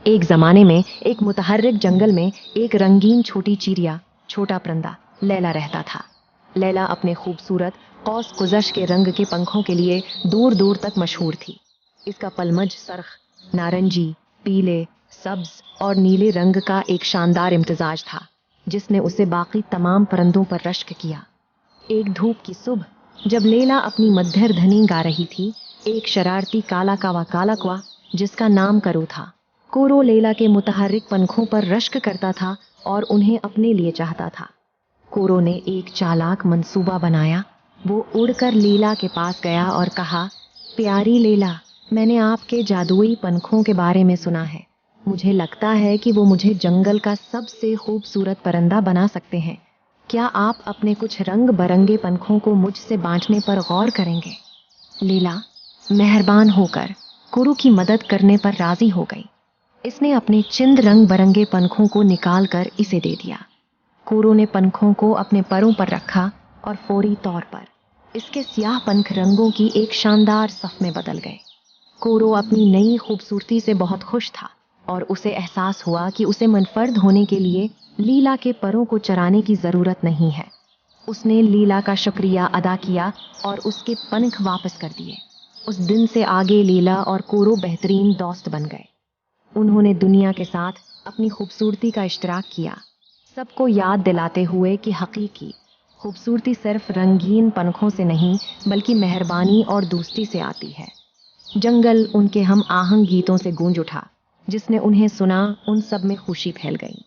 एक जमाने में एक मुतहर्रिक जंगल में एक रंगीन छोटी चिड़िया, छोटा परिंदा लैला रहता था। लैला अपने खूबसूरत कौस कुज़श के रंग के पंखों के लिए दूर दूर तक मशहूर थी। इसका पलमज सरख, नारंगी, पीले, सब्ज और नीले रंग का एक शानदार इम्तिजाज था, जिसने उसे बाकी तमाम परिंदों पर रश्क किया। एक धूप की सुबह जब लैला अपनी मद्धर धनी गा रही थी, एक शरारती काला कौवा जिसका नाम करो था, कोरो लैला के मुतहर्रिक पंखों पर रश्क करता था और उन्हें अपने लिए चाहता था। कोरो ने एक चालाक मंसूबा बनाया। वो उड़कर लैला के पास गया और कहा, प्यारी लैला, मैंने आपके जादुई पंखों के बारे में सुना है। मुझे लगता है कि वो मुझे जंगल का सबसे खूबसूरत परिंदा बना सकते हैं। क्या आप अपने कुछ रंग बरंगे पंखों को मुझसे बांटने पर गौर करेंगे? लैला मेहरबान होकर कोरो की मदद करने पर राजी हो गई। इसने अपने चिंद रंग बरंगे पंखों को निकाल कर इसे दे दिया। कोरो ने पंखों को अपने परों पर रखा और फौरी तौर पर इसके स्याह पंख रंगों की एक शानदार सफ में बदल गए। कोरो अपनी नई खूबसूरती से बहुत खुश था और उसे एहसास हुआ कि उसे मुनफर्द होने के लिए लैला के परों को चराने की जरूरत नहीं है। उसने लैला का शुक्रिया अदा किया और उसके पंख वापस कर दिए। उस दिन से आगे लैला और कोरो बेहतरीन दोस्त बन गए। उन्होंने दुनिया के साथ अपनी खूबसूरती का इश्तराक किया, सबको याद दिलाते हुए कि हकीकी खूबसूरती सिर्फ रंगीन पंखों से नहीं बल्कि मेहरबानी और दोस्ती से आती है। जंगल उनके हम आहंग गीतों से गूंज उठा। जिसने उन्हें सुना, उन सब में खुशी फैल गई।